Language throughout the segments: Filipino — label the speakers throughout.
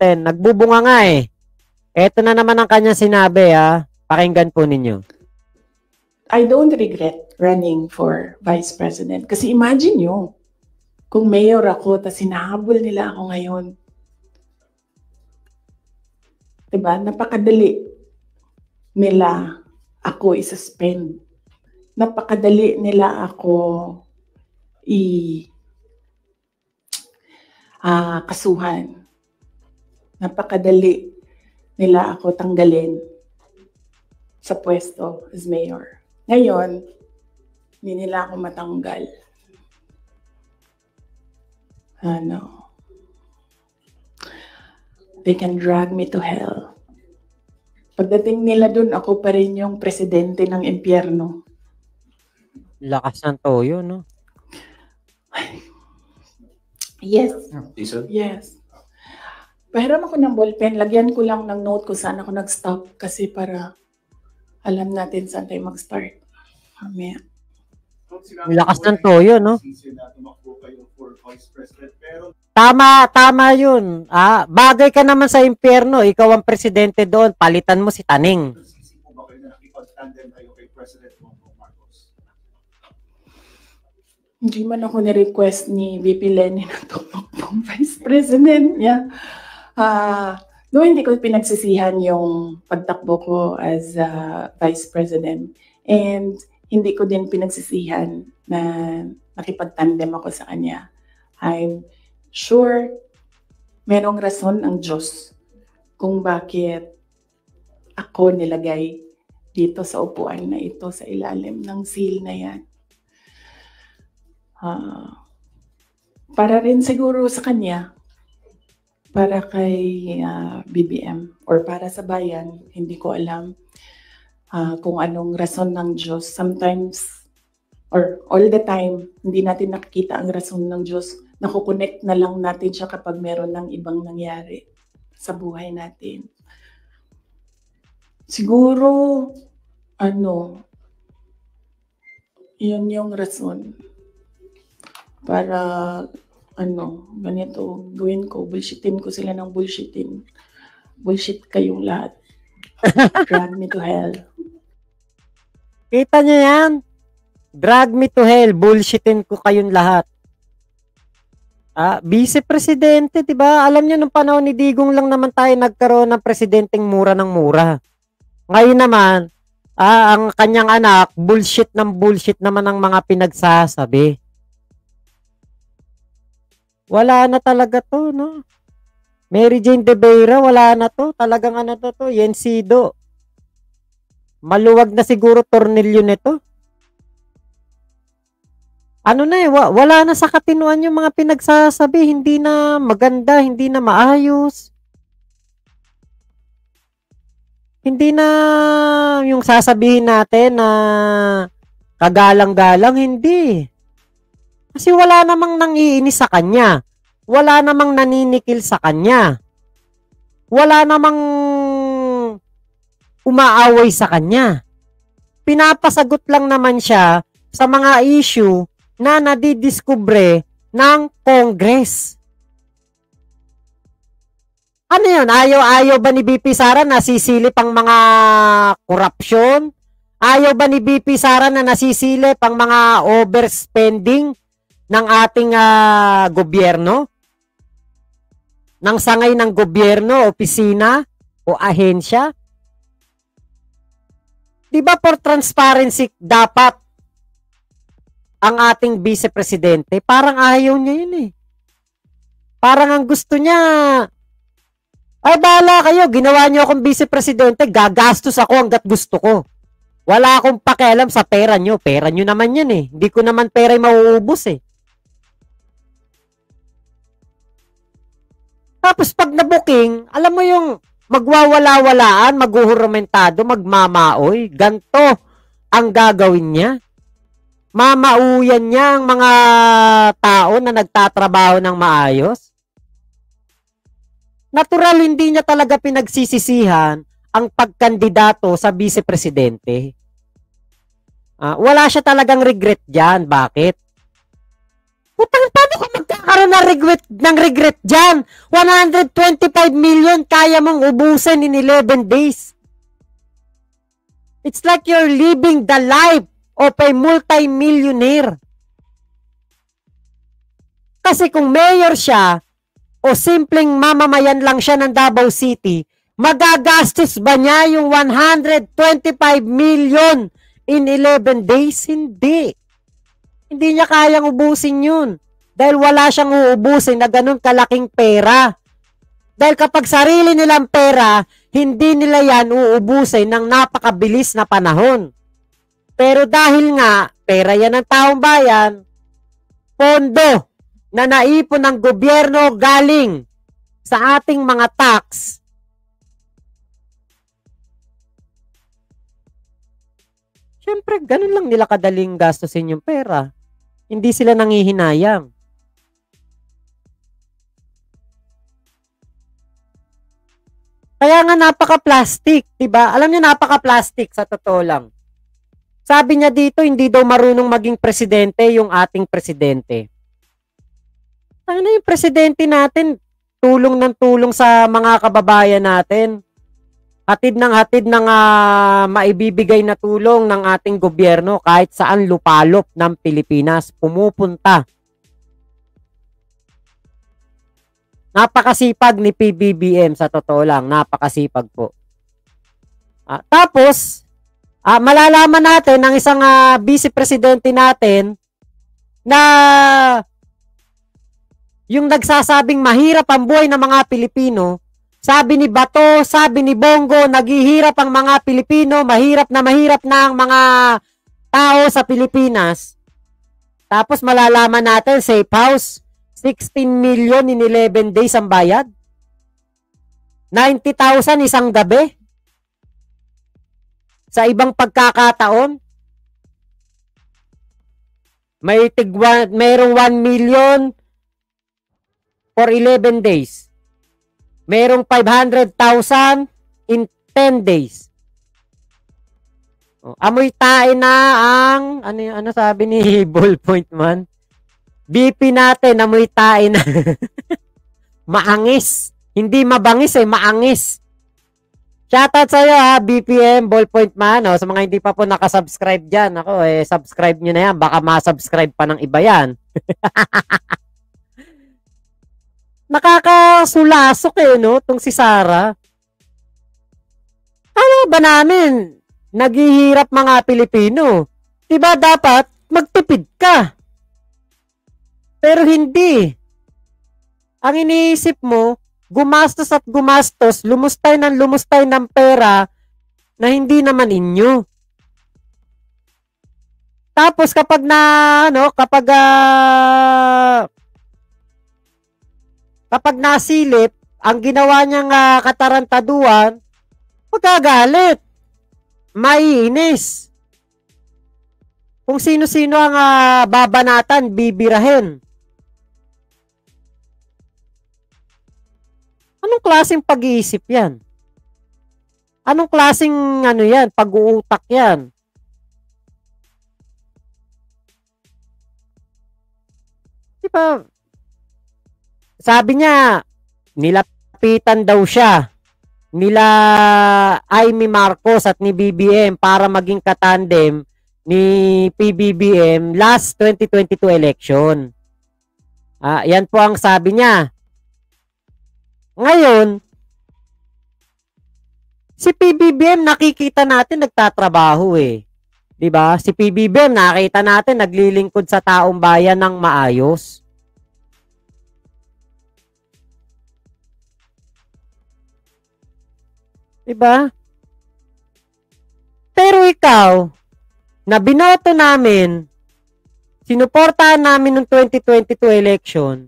Speaker 1: natin. Nagbubunga nga eh. Eto na naman ang kanyang sinabi ha. Pakinggan po ninyo.
Speaker 2: I don't regret running for Vice President. Kasi imagine nyo, kung mayor ako, tapos hinahabol nila ako ngayon. Diba? Napakadali nila ako i-suspend. Napakadali nila ako kasuhan. Napakadali nila ako tanggalin sa pwesto as mayor. Ngayon, hindi nila ako matanggal. They can drag me to hell. Pagdating nila dun, ako pa rin yung presidente ng impyerno.
Speaker 1: Lakas ng toyo, no?
Speaker 2: Yes. Yes. Pahiram ako ng ballpen. Lagyan ko lang ng note kung saan ako nag-stop kasi para alam natin saan tayo mag-start. Mamaya.
Speaker 1: Lakas ng toyo, no? Tama yun. Bagay ka naman sa impyerno. Ikaw ang presidente doon. Palitan mo si Taning.
Speaker 2: Hindi man ako ni-request ni VP Lenny na tumakbong Vice President niya. No, hindi ko pinagsisihan yung pagtakbo ko as Vice President. And hindi ko din pinagsisihan na nakipagtandem ako sa kanya. I'm sure merong rason ang Diyos kung bakit ako nilagay dito sa upuan na ito sa ilalim ng seal na yan. Para rin siguro sa kanya, para kay BBM or para sa bayan, hindi ko alam kung anong rason ng Diyos. Sometimes, or all the time, hindi natin nakikita ang rason ng Diyos. Nakukonect na lang natin siya kapag meron ng ibang nangyari sa buhay natin. Siguro, yun yung rason. Para, ganito, gawin ko, bullshitin ko sila ng bullshitin. Bullshit kayong lahat. Drag me to hell.
Speaker 1: Kita niyo yan? Drag me to hell, bullshitin ko kayong lahat. Vice Presidente, diba? Alam niyo, nung panahon ni Digong lang naman tayo nagkaroon ng presidenteng mura ng mura. Ngayon naman, ang kanyang anak, bullshit naman ang mga pinagsasabi. Wala na talaga to, no? Mary Jane De Vera, wala na to. Talagang to, Yensido. Maluwag na siguro tornilyo nito. Wala na sa katinuan yung mga pinagsasabi. Hindi na maganda, hindi na maayos. Hindi na yung sasabihin natin na kagalang-galang, hindi. Kasi wala namang nangiinis sa kanya. Wala namang naninikil sa kanya. Wala namang umaaway sa kanya. Pinapasagot lang naman siya sa mga issue na nadidiskubre ng Congress. Ano yun? Ayaw ba ni BP Sara na sisilip ang mga korupsyon? Ayaw ba ni BP Sara na nasisilip ang mga overspending ng ating gobyerno? Ng sangay ng gobyerno, opisina o ahensya? Diba for transparency dapat ang ating Vice Presidente? Parang ayaw niya yun eh. Parang ang gusto niya, ay bahala kayo, ginawa niyo akong Vice Presidente, gagastos ako hanggat gusto ko. Wala akong pakialam sa pera niyo. Pera niyo naman yan eh. Hindi ko naman pera yung mauubos eh. Tapos pag nabuking, alam mo yung magwawala-walaan, maghuhuramentado, magmamaoy. Ganto ang gagawin niya. Mamauyan niya ang mga tao na nagtatrabaho ng maayos. Natural, hindi niya talaga pinagsisisihan ang pagkandidato sa Vice Presidente. Wala siya talagang regret dyan. Bakit? Putang, paano ka magkakaroon ng regret dyan? 125 million kaya mong ubusin in 11 days. It's like you're living the life of a multi-millionaire. Kasi kung mayor siya, o simpleng mamamayan lang siya ng Davao City, magagastos ba niya yung 125 million in 11 days? Hindi. Hindi niya kayang ubusin yun. Dahil wala siyang uubusin na ganun kalaking pera. Dahil kapag sarili nilang pera, hindi nila yan uubusin ng napakabilis na panahon. Pero dahil nga, pera yan ng taong bayan, pondo na naipon ng gobyerno galing sa ating mga tax, syempre, ganun lang nila kadaling gastusin yung pera. Hindi sila nangihinayang. Kaya nga napaka-plastic, 'di ba? Alam niyo, napaka-plastic sa totoo lang. Sabi niya dito, hindi daw marunong maging presidente yung ating presidente. Ano yung presidente natin, tulong ng tulong sa mga kababayan natin. Hatid ng maibibigay na tulong ng ating gobyerno kahit saan lupalop ng Pilipinas pumupunta. Napakasipag ni PBBM, sa totoo lang, napakasipag po. Tapos, malalaman natin ng isang vice presidente natin na yung nagsasabing mahirap ang buhay ng mga Pilipino. Sabi ni Bato, sabi ni Bongo, naghihirap ang mga Pilipino, mahirap na ang mga tao sa Pilipinas. Tapos malalaman natin, safe house, 16 million in 11 days ang bayad. 90,000 isang gabi. Sa ibang pagkakataon, mayroong 1 million for 11 days. Merong 500,000 in 10 days. Amoy tae na ang ano sabi ni Ballpoint Man? BP natin, amoy tae na. Maangis. Hindi mabangis maangis. Shoutout sa iyo BPM, Ballpoint Man. Sa mga hindi pa po nakasubscribe dyan, subscribe nyo na yan. Baka masubscribe pa ng iba yan. Nakakasulasok no? Tong si Sara. Ano ba namin? Naghihirap mga Pilipino. Diba dapat magtipid ka? Pero hindi. Ang iniisip mo, gumastos at gumastos, lumustay ng pera na hindi naman inyo. Tapos kapag nasilip, ang ginawa niyang katarantaduan, magagalit. Maiinis. Kung sino-sino ang babanatan, bibirahin. Anong klaseng pag-iisip yan? Anong klaseng yan? Pag-uutak yan? Diba? Sabi niya, nilapitan daw siya nila Amy Marcos at ni BBM para maging katandem ni PBBM last 2022 election. Yan po ang sabi niya. Ngayon, si PBBM nakikita natin nagtatrabaho 'Di ba? Si PBBM nakita natin naglilingkod sa taong bayan ng maayos. Diba? Pero ikaw, na binoto namin, sinuportahan namin noong 2022 election,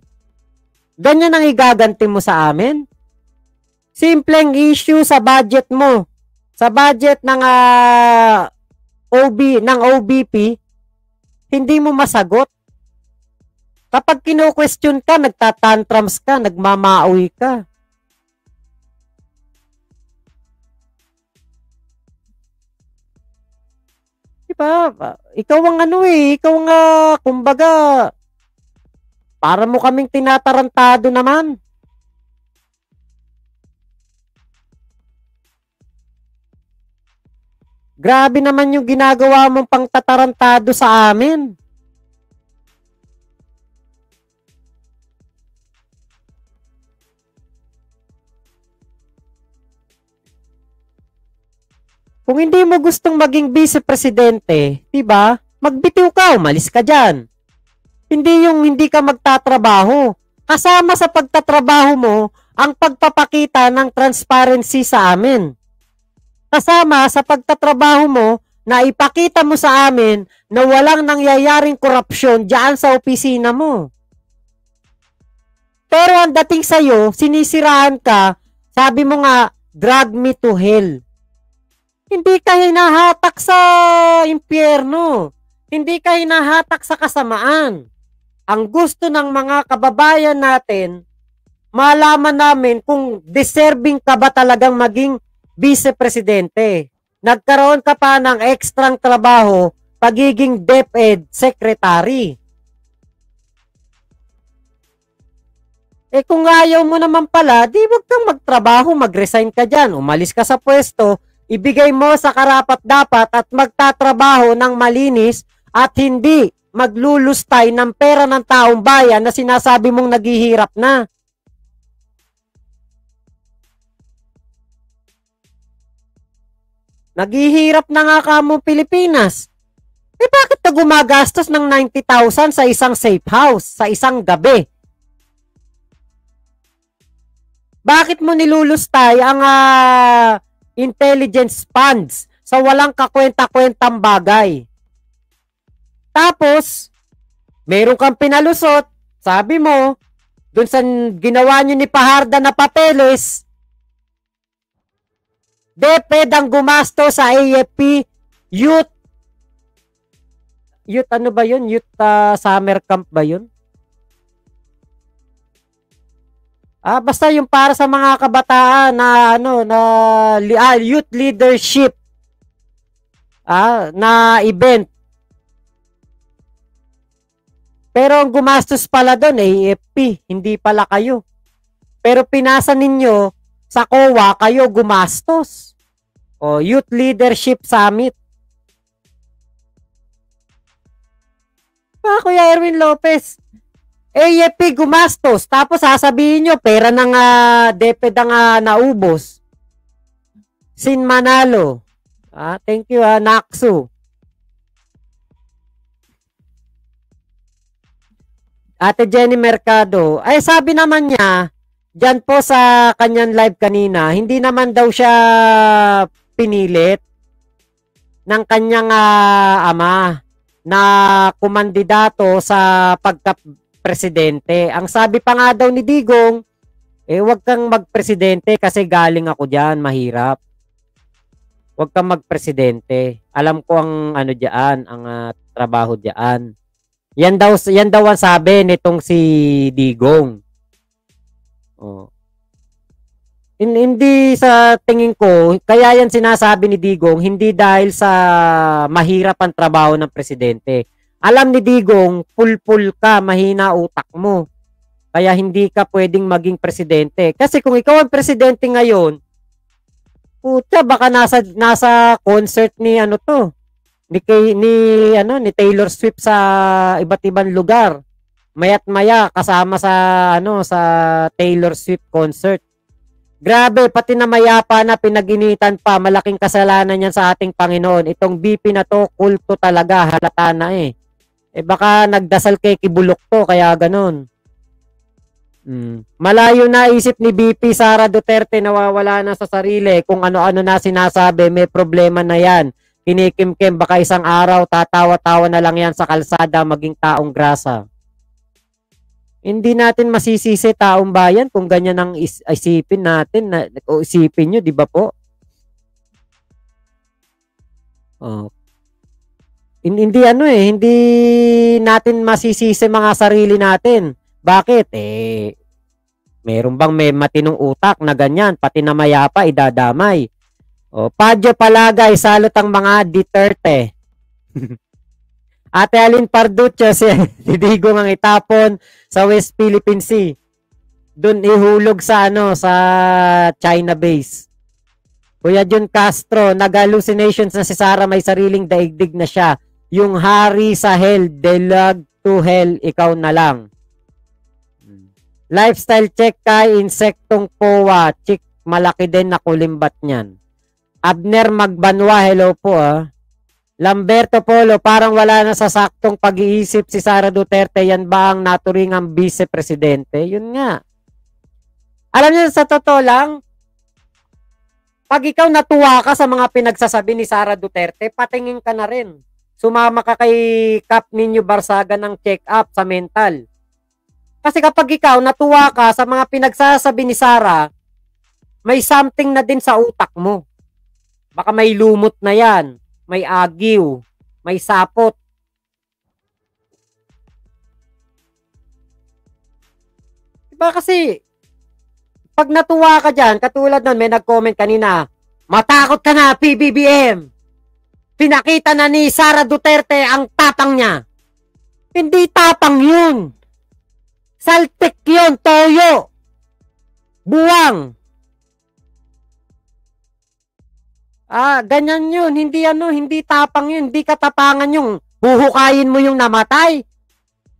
Speaker 1: ganyan ang igaganti mo sa amin? Simpleng issue sa budget mo, sa budget ng OBP, hindi mo masagot. Kapag kino-question ka, nagtatantrums ka, nagmamaoy ka. Diba? Ikaw ang ikaw ang kumbaga Para mo kaming tinatarantado naman. Grabe naman yung ginagawa mong pangtatarantado sa amin. Kung hindi mo gustong maging vice-presidente, 'di ba? Magbitiw ka, umalis ka diyan. Hindi yung hindi ka magtatrabaho. Kasama sa pagtatrabaho mo ang pagpapakita ng transparency sa amin. Kasama sa pagtatrabaho mo na ipakita mo sa amin na walang nangyayaring korupsyon diyan sa opisina mo. Pero ang dating sa'yo, sinisiraan ka, sabi mo nga, drag me to hell. Hindi ka hinahatak sa impyerno. Hindi ka hinahatak sa kasamaan. Ang gusto ng mga kababayan natin, malaman namin kung deserving ka ba talagang maging vice-presidente. Nagkaroon ka pa ng ekstrang trabaho, pagiging DepEd secretary. Kung ayaw mo naman pala, di wag kang magtrabaho, mag-resign ka dyan, umalis ka sa pwesto, ibigay mo sa karapat-dapat at magtatrabaho ng malinis at hindi maglulustay ng pera ng taong bayan na sinasabi mong naghihirap na. Naghihirap na nga kamo Pilipinas. Bakit ka gumagastos ng 90,000 sa isang safe house, sa isang gabi? Bakit mo nilulustay ang intelligence funds sa walang kakwenta-kwentang bagay? Tapos, meron kang pinalusot, sabi mo, dun sa ginawa nyo ni Paharda na papeles, DepEd ang gumasto sa AFP Youth ano ba yun? Youth summer camp ba yun? Basta yung para sa mga kabataan na youth leadership na event. Pero ang gumastos pala doon AFP, hindi pala kayo. Pero pinasa ninyo sa COA, kayo gumastos. Youth Leadership Summit. Kuya Erwin Lopez, AFP gumastos, tapos sasabihin nyo, pera ng DepEd ang naubos. Sin Manalo. Thank you, Naksu. Ate Jenny Mercado, sabi naman niya, diyan po sa kanyang live kanina, hindi naman daw siya pinilit ng kanyang ama na kumandidato sa pagka-presidente. Ang sabi pa nga daw ni Digong, wag kang magpresidente kasi galing ako diyan, mahirap. Wag kang magpresidente. Alam ko ang diyan, ang trabaho diyan. Yan daw ang sabi nitong si Digong. Hindi sa tingin ko, kaya yan sinasabi ni Digong, hindi dahil sa mahirap ang trabaho ng presidente. Alam ni Digong, pulpul ka, mahina utak mo. Kaya hindi ka pwedeng maging presidente. Kasi kung ikaw ang presidente ngayon, puta, baka nasa concert ni ni Taylor Swift sa iba't ibang lugar. Maya't maya kasama sa sa Taylor Swift concert. Grabe, pati na mayapa na pinaginitan pa, malaking kasalanan yan sa ating Panginoon. Itong BP na to, kulto talaga, halata na baka nagdasal kay Kibulok to, kaya ganun. Malayo na isip ni BP Sara Duterte, nawawala na sa sarili, kung ano-ano na sinasabi, may problema na yan. Kinikimkim, baka isang araw, tatawa-tawa na lang yan sa kalsada, maging taong grasa. Hindi natin masisisi taong bayan kung ganyan ang isipin natin o isipin nyo, di ba po? Hindi hindi natin masisisi mga sarili natin. Bakit? Meron bang may matinong utak na ganyan, pati na mayapa idadamay. Padyo Palagay, salot ang mga Duterte. Ate Alin Parducho, si Digong ang itapon sa West Philippine Sea. Doon ihulog sa sa China base. Kuya Jun Castro, nag-hallucinations na si Sara, may sariling daigdig na siya. Yung hari sa hell, delag to hell, ikaw na lang. Lifestyle check kay insektong powa, chick, malaki din na kulimbat niyan. Abner Magbanwa, hello po Lamberto Polo, parang wala na sa saktong pag-iisip si Sara Duterte, yan ba ang naturingang vice-presidente? Yun nga. Alam niyo, sa totoo lang, pag ikaw natuwa ka sa mga pinagsasabi ni Sara Duterte, patingin ka na rin. Sumama ka kay Kap Ninyo Barsaga ng check-up sa mental. Kasi kapag ikaw natuwa ka sa mga pinagsasabi ni Sara, may something na din sa utak mo. Baka may lumot na yan, may agiw, may sapot. Diba kasi, pag natuwa ka dyan, katulad nun, may nag-comment kanina, matakot ka na, PBBM. Pinakita na ni Sara Duterte ang tapang niya. Hindi tapang yun. Saltik yun, toyo. Buwang. Ganyan yun. Hindi tapang yun. Hindi katapangan yung buhukayin mo yung namatay.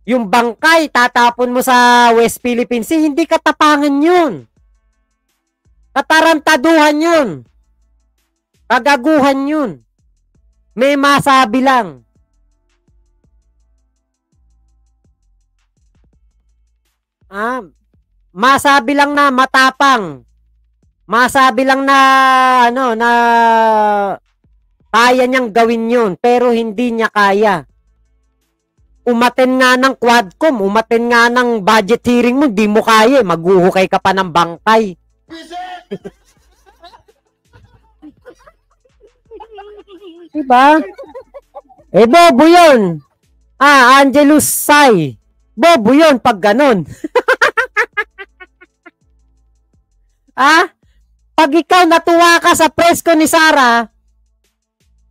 Speaker 1: Yung bangkay, tatapon mo sa West Philippine Sea. Hindi katapangan yun. Katarantaduhan yun. Kagaguhan yun. May masabi lang. Masabi lang na matapang. Masabi lang na na kaya niyang gawin yun, pero hindi niya kaya. Umaten nga ng Quadcom, umaten nga ng budget hearing mo, di mo kaya, maghuhukay ka pa ng bangkay. Diba? Bobo yun. Angelus Sai. Bobo yun pag ganun. Pag ikaw natuwa ka sa presko ni Sara,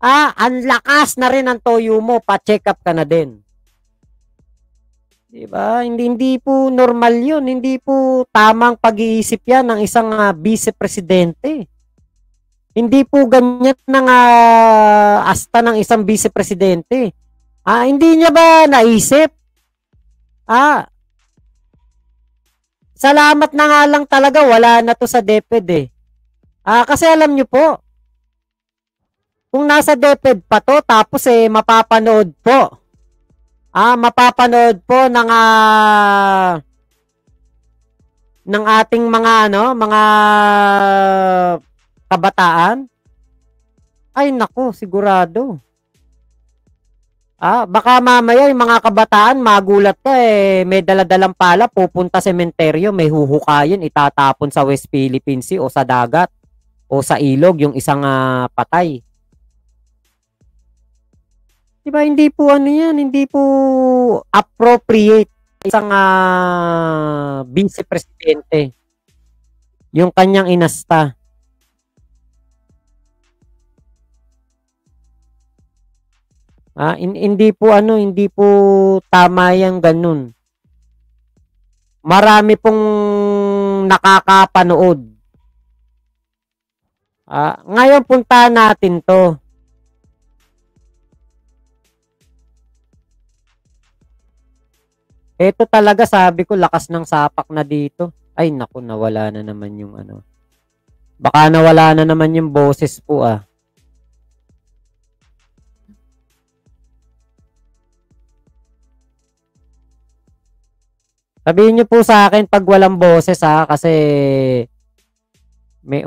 Speaker 1: ang lakas na rin ang toyo mo, pa-check up ka na din. Diba? Hindi po normal yun. Hindi po tamang pag-iisip yan ng isang vice-presidente. Hindi po ganyan ng asta ng isang vice-presidente. Hindi niya ba naisip? Salamat na nga lang talaga, wala na to sa DepEd kasi alam nyo po, kung nasa DepEd pa to, tapos mapapanood po. Mapapanood po ng ating mga mga kabataan. Ay nako, sigurado. Baka mamaya yung mga kabataan magulat ka may daladalang pala, pupunta sementeryo, may huhukayin, itatapon sa West Philippine Sea o sa dagat o sa ilog yung isang patay. Diba, hindi po yan, hindi po appropriate isang vice-presidente yung kanyang inasta. Hindi po tama yang ganun. Marami pong nakakapanood. Ngayon punta natin to. Ito talaga sabi ko, lakas ng sapak na dito. Ay naku, nawala na naman yung Baka nawala na naman yung boses po Sabihin niyo po sa akin pag walang boses kasi may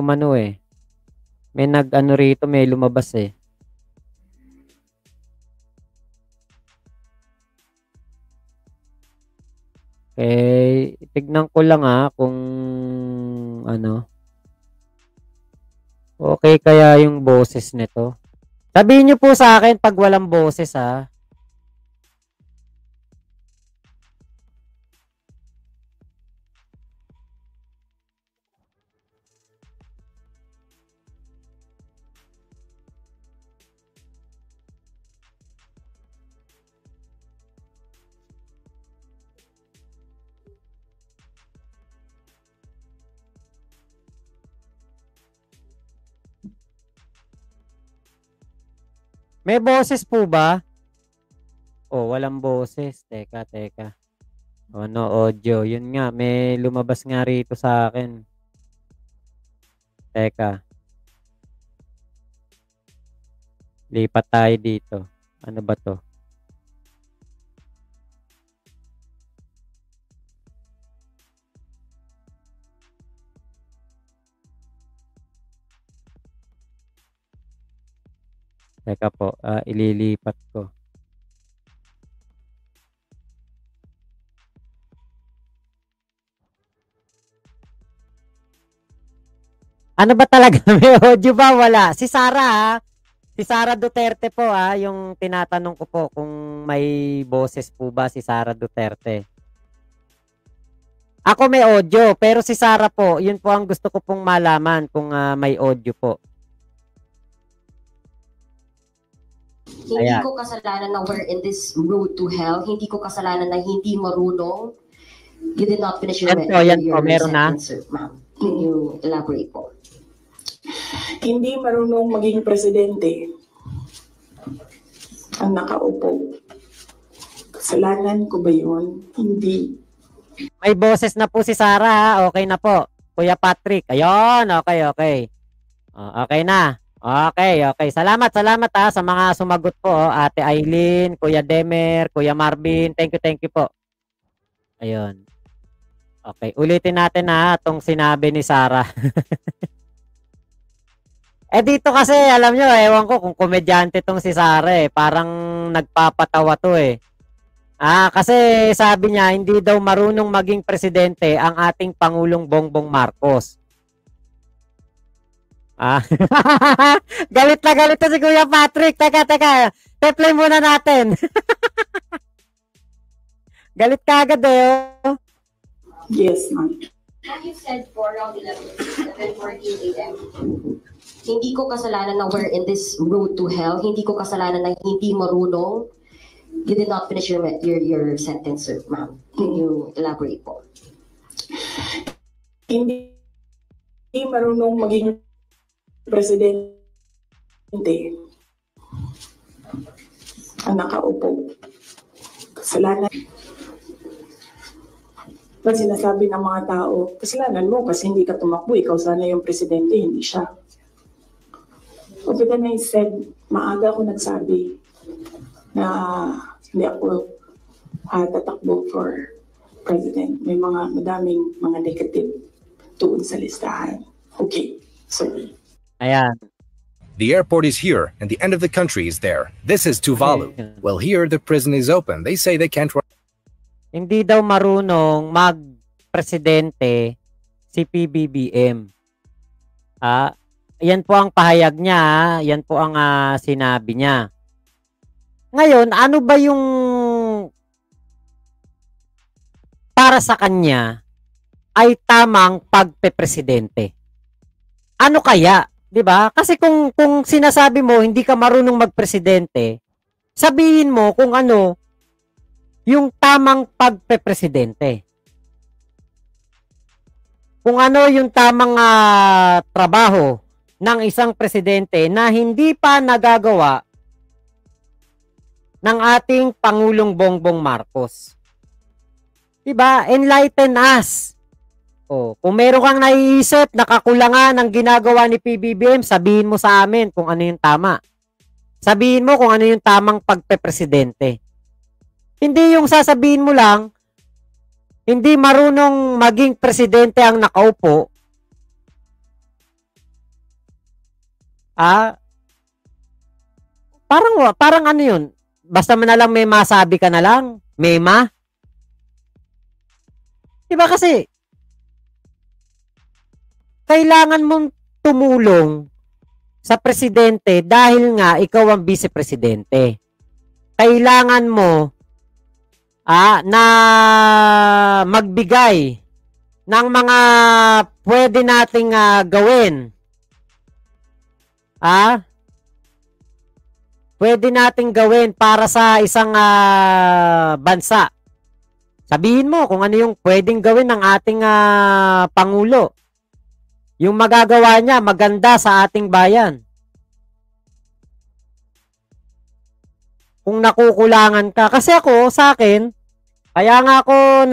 Speaker 1: may rito, may lumabas Okay, tignan ko lang kung okay kaya yung boses nito. Sabihin niyo po sa akin pag walang boses May boses po ba? Oh, walang boses. Teka, teka. Oh, no audio. Yun nga, may lumabas nga rito sa akin. Teka. Lipat tayo dito. Ano ba to? Teka po, ililipat ko. Ano ba talaga? May audio ba? Wala. Si Sara, ha? Si Sara Duterte po, ha? Yung tinatanong ko po kung may boses po ba si Sara Duterte. Ako may audio, pero si Sara po, yun po ang gusto ko pong malaman kung may audio po.
Speaker 3: Hindi
Speaker 1: Ayan.
Speaker 3: ko kasalanan na we're in this road to hell. Hindi ko kasalanan na hindi marunong. You did not finish your,
Speaker 1: Yan po, meron na.
Speaker 3: sentence, sir, ma'am. Can you elaborate po?
Speaker 2: Hindi marunong maging presidente ang nakaupo. Kasalanan ko ba yun? Hindi.
Speaker 1: May boses na po si Sara, ha? Okay na po. Kuya Patrick. Ayun, okay. Okay na. Okay. Salamat ha sa mga sumagot po. Ate Eileen, Kuya Demer, Kuya Marvin. Thank you po. Ayun. Okay, ulitin natin ha itong sinabi ni Sara. Dito kasi, alam nyo, ewan ko kung komedyante tong si Sara eh. Parang nagpapatawa to eh. Kasi sabi niya, hindi daw marunong maging presidente ang ating Pangulong Bongbong Marcos. Galit na galit to si Kuya Patrick. Teka. Te-play muna natin. Galit ka agad eh. Oh.
Speaker 2: Yes, ma'am.
Speaker 3: You said for around 11:14 a.m. Hindi ko kasalanan na we're in this road to hell. Hindi ko kasalanan na hindi marunong. You did not finish your sentence, sir, ma'am. Can you elaborate po?
Speaker 2: Hindi marunong maging presidente ang nakaupo. Kasalanan. Pag sinasabi ng mga tao, kasalanan mo kasi hindi ka tumakbo, ikaw sana yung presidente, hindi siya. But then I said, maaga ako nagsabi na hindi ako tatakbo for president. May madaming mga negative doon sa listahan. Okay, sorry.
Speaker 1: Ayan.
Speaker 4: The airport is here and the end of the country is there. This is Tuvalu. Well, here the prison is open. They say they can't run.
Speaker 1: Hindi daw marunong mag-presidente si PBBM. Yan po ang pahayag niya. Yan po ang sinabi niya. Ngayon, ano ba yung para sa kanya ay tamang pagpe-presidente? Ano kaya? 'Di ba? Kasi kung sinasabi mo hindi ka marunong magpresidente, sabihin mo kung ano yung tamang pagpe-presidente. Kung ano yung tamang trabaho ng isang presidente na hindi pa nagagawa ng ating Pangulong Bongbong Marcos. 'Di ba? Enlighten us. Kung meron kang naiisip na kakulangan ng ginagawa ni PBBM, sabihin mo sa amin kung ano yung tama. Sabihin mo kung ano yung tamang pagpe-presidente. Hindi yung sasabihin mo lang, hindi marunong maging presidente ang nakaupo. Parang ano yun? Basta man na lang may masabi ka na lang. Mema. Diba kasi, kailangan mong tumulong sa presidente dahil nga ikaw ang vice-presidente. Kailangan mo na magbigay ng mga pwede nating gawin. Pwede nating gawin para sa isang bansa. Sabihin mo kung ano yung pwedeng gawin ng ating Pangulo. Yung magagawa niya maganda sa ating bayan. kung nakukulangan ka. Kasi ako, sa akin, kaya nga ako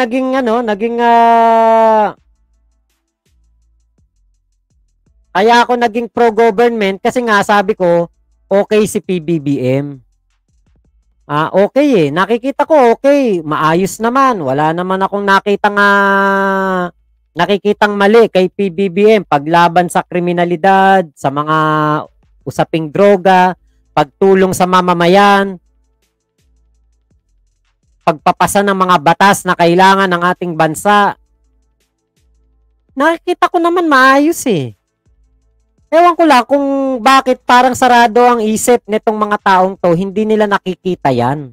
Speaker 1: kaya ako naging pro-government kasi nga sabi ko, okay si PBBM. Okay eh. Nakikita ko okay. Maayos naman. Wala naman akong nakikitang mali kay PBBM. Paglaban sa kriminalidad, sa mga usaping droga, pagtulong sa mamamayan, pagpapasa ng mga batas na kailangan ng ating bansa. Nakikita ko naman maayos eh. Ewan ko lang kung bakit parang sarado ang isip nitong mga taong to, hindi nila nakikita yan.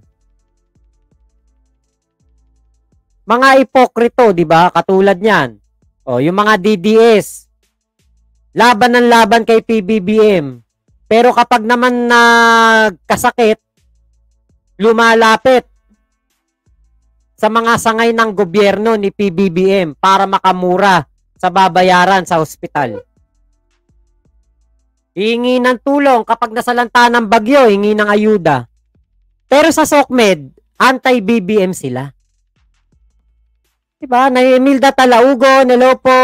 Speaker 1: Mga ipokrito, di ba? Katulad niyan. Yung mga DDS. Laban ng laban kay PBBM. Pero kapag naman nagkasakit, lumalapit sa mga sangay ng gobyerno ni PBBM para makamura sa babayaran sa ospital. Hingi ng tulong kapag nasalanta ng bagyo, hingi ng ayuda. Pero sa SOCMED, anti-BBM sila. Diba? Na Emilda Talaugo, hello po.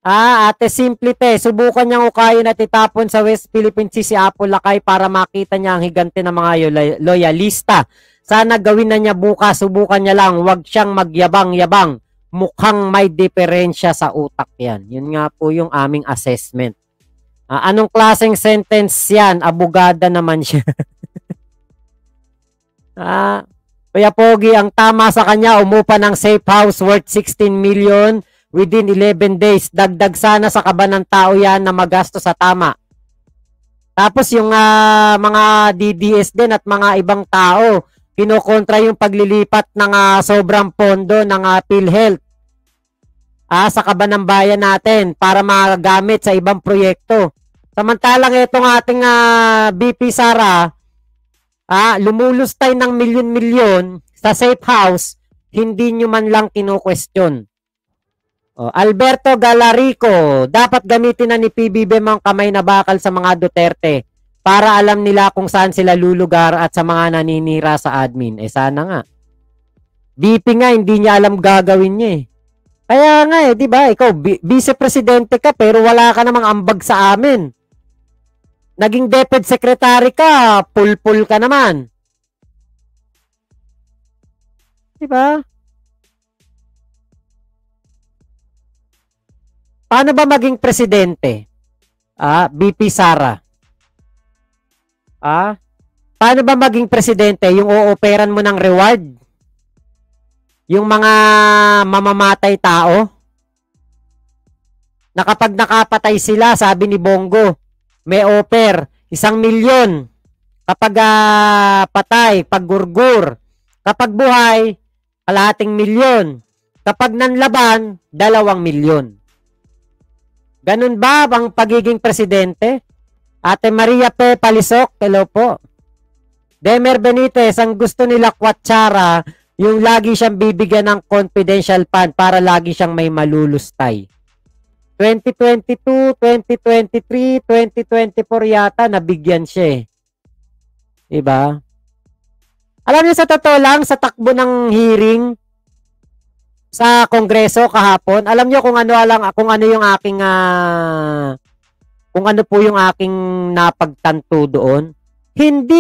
Speaker 1: Ate Simplite, subukan niyang ukayin at itapon sa West Philippine Sea si Apo Lakay para makita niya ang higante ng mga loyalista. Sana gawin na niya bukas, subukan niya lang, huwag siyang magyabang-yabang. Mukhang may diferensya sa utak yan. Yun nga po yung aming assessment. Anong klaseng sentence yan? Abogada naman siya. Kuya Pogi, ang tama sa kanya, umupa ng safe house worth 16 million within 11 days. Dagdag sana sa kaba ng tao yan na magasto sa tama. Tapos yung mga DDS din at mga ibang tao, kinokontra yung paglilipat ng sobrang pondo ng PhilHealth sa kaba ng bayan natin para magamit sa ibang proyekto. Samantalang itong ating BP Sara, lumulustay ng milyon-milyon sa safe house, hindi nyo man lang kino-question. Alberto Galarico, dapat gamitin na ni PBBM ang kamay na bakal sa mga Duterte para alam nila kung saan sila lulugar at sa mga naninira sa admin. Sana nga. BP nga, hindi niya alam gagawin niya eh. Kaya nga di ba, ikaw, vice-presidente ka pero wala ka namang ambag sa amin. Naging DepEd secretary ka, pulpul ka naman. Di ba? Paano ba maging presidente? BP Sara. Paano ba maging presidente? Yung ooperan mo ng reward? Yung mga mamamatay tao? Na kapag nakapatay sila, sabi ni Bongo, may offer, 1 milyon. Kapag patay, paggurgur. Kapag buhay, 1/2 milyon. Kapag nanlaban, 2 milyon. Ganun ba ang pagiging presidente? Ate Maria P. Palisok, hello po. Demer Benitez, ang gusto nila kwatsara, yung lagi siyang bibigyan ng confidential fund para lagi siyang may malulustay. 2022, 2023, 2024 yata nabigyan siya eh. Diba? Alam niyo sa totoo lang, sa takbo ng hearing sa Kongreso kahapon, alam niyo kung ano po yung aking napagtanto doon? Hindi